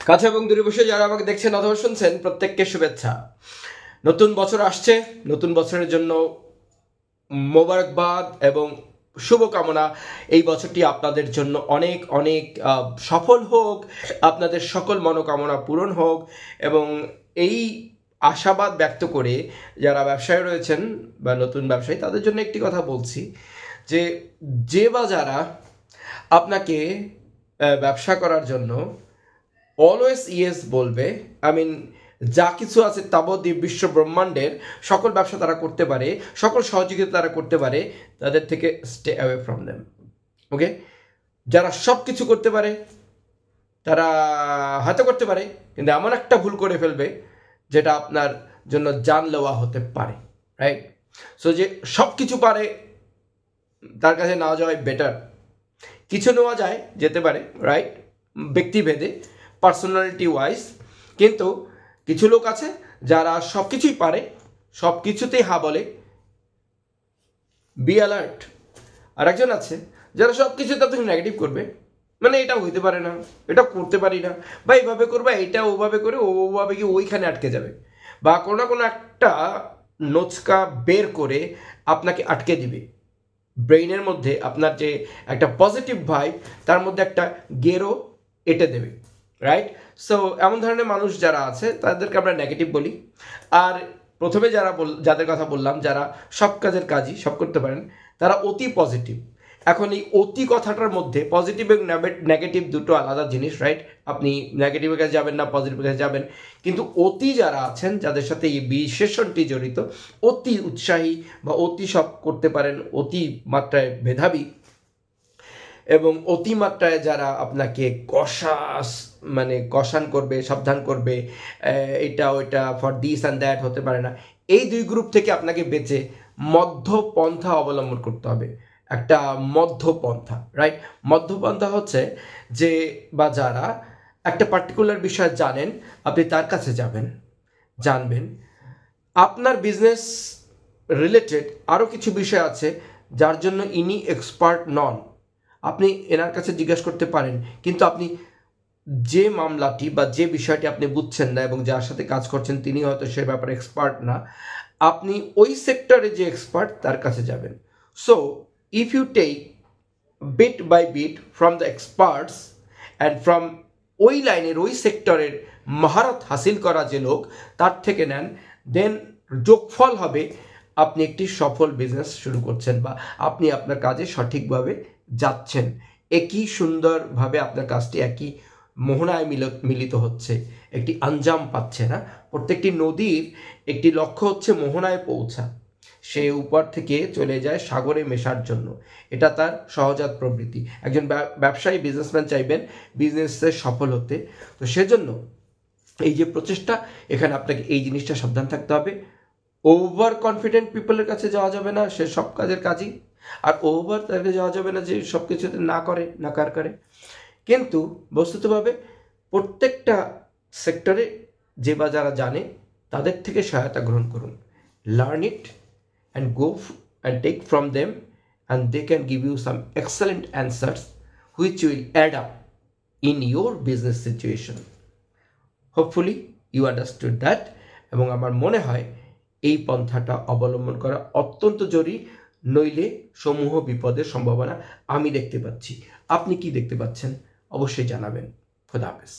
কাছে এবং দূরে বসে যারা আমাকে দেখছেন অথবা শুনছেন প্রত্যেককে শুভেচ্ছা। নতুন বছর আসছে, নতুন বছরের জন্য মোবারকবাদ এবং শুভকামনা। এই বছরটি আপনাদের জন্য অনেক অনেক সফল হোক, আপনাদের সকল মনোকামনা পূরণ হোক এবং এই আশাবাদ ব্যক্ত করে যারা ব্যবসায়ী রয়েছেন বা নতুন ব্যবসায়ী তাদের জন্য একটি কথা বলছি যে বা যারা আপনাকে ব্যবসা করার জন্য অলওয়েজ ইয়েস বলবে, যা কিছু আছে তাবৎ বিশ্ব ব্রহ্মাণ্ডের সকল ব্যবসা তারা করতে পারে, সকল সহযোগিতা তারা করতে পারে, তাদের থেকে স্টে অ্যাওয়ে ফ্রম দেম। ওকে, যারা সব কিছু করতে পারে তারা হয়তো করতে পারে, কিন্তু এমন একটা ভুল করে ফেলবে যেটা আপনার জন্য জানলেওয়া হতে পারে, রাইট? সো যে সব কিছু পারে তার কাছে না যাওয়াই বেটার। কিছু নেওয়া যায়, যেতে পারে, রাইট, ব্যক্তিভেদে, পার্সোনালিটি ওয়াইজ, কিন্তু কিছু লোক আছে যারা সব কিছুই পারে, সব কিছুতেই হা বলে, বি অ্যালার্ট। আর একজন আছে যারা সব কিছুতে আপনি নেগেটিভ করবে, মানে এটা হইতে পারে না, এটা করতে পারি না, বা এইভাবে করবে, এইটা ওভাবে করে ওভাবে গিয়ে ওইখানে আটকে যাবে, বা কোনো না কোনো একটা নোচকা বের করে আপনাকে আটকে দিবে। ব্রেইনের মধ্যে আপনার যে একটা পজিটিভ ভাইব, তার মধ্যে একটা গেরো এঁটে দেবে, রাইট? সো এমন ধরনের মানুষ যারা আছে তাদেরকে আমরা নেগেটিভ বলি। আর প্রথমে যাদের কথা বললাম, যারা সব কাজের কাজই সব করতে পারেন, তারা অতি পজিটিভ। এখন এই অতি কথাটার মধ্যে পজিটিভ এবং নেগেটিভ দুটো আলাদা জিনিস, রাইট? আপনি নেগেটিভের কাছে যাবেন না, পজিটিভের কাছে যাবেন, কিন্তু অতি যারা আছেন, যাদের সাথে এই বিশেষণটি জড়িত, অতি উৎসাহী বা অতি সব করতে পারেন, অতি মাত্রায় মেধাবী এবং অতিমাত্রায় যারা আপনাকে কষান করবে, সাবধান করবে, এটা ওইটা ফর দিস অ্যান্ড দ্যাট হতে পারে না, এই দুই গ্রুপ থেকে আপনাকে বেঁচে মধ্যপন্থা অবলম্বন করতে হবে। একটা মধ্যপন্থা, রাইট? মধ্যপন্থা হচ্ছে যে বা যারা একটা পার্টিকুলার বিষয় জানেন, আপনি তার কাছে জানবেন। আপনার বিজনেস রিলেটেড আরও কিছু বিষয় আছে যার জন্য ইনি এক্সপার্ট নন, আপনি এনার কাছে জিজ্ঞাসা করতে পারেন, কিন্তু আপনি যে মামলাটি বা যে বিষয়টি আপনি বুঝছেন না এবং যার সাথে কাজ করছেন তিনি হয়তো সে ব্যাপারে এক্সপার্ট না, আপনি ওই সেক্টরে যে এক্সপার্ট তার কাছে যাবেন। So if you take bit by bit from the experts and from ওই লাইনের ওই সেক্টরের মহারত হাসিল করা যে লোক, তার থেকে নেন, দেন যোগফল হবে আপনি একটি সফল বিজনেস শুরু করছেন বা আপনি আপনার কাজে সঠিকভাবে যাচ্ছেন। একই সুন্দরভাবে আপনার কাজটি একই মোহনায় মিলিত হচ্ছে, একটি আঞ্জাম পাচ্ছে না। প্রত্যেকটি নদীর একটি লক্ষ্য হচ্ছে মোহনায় পৌঁছা, সে উপর থেকে চলে যায় সাগরে মেশার জন্য, এটা তার সহজাত প্রবৃত্তি। একজন ব্যবসায়ী বিজনেসম্যান চাইবেন বিজনেসে সফল হতে, তো সেজন্য এই যে প্রচেষ্টা, এখানে আপনাকে এই জিনিসটা সাবধান থাকতে হবে। ওভার কনফিডেন্ট পিপলের কাছে যাওয়া যাবে না, সে সব কাজের কাজই, আর ওভার তাকে যাওয়া যাবে না যে সব কিছুতে নাকার করে। কিন্তু বস্তুতভাবে প্রত্যেকটা সেক্টরে যে বা যারা জানে তাদের থেকে সহায়তা গ্রহণ করুন, learn it and go and take from them and they can give you some excellent answers which will add up in your business situation. Hopefully you understood that, এবং আমার মনে হয় এই পন্থাটা অবলম্বন করা অত্যন্ত জরুরি, নইলে সমূহ বিপদের সম্ভাবনা আমি দেখতে পাচ্ছি। আপনি কি দেখতে পাচ্ছেন অবশ্যই জানাবেন। খোদা হাফেজ।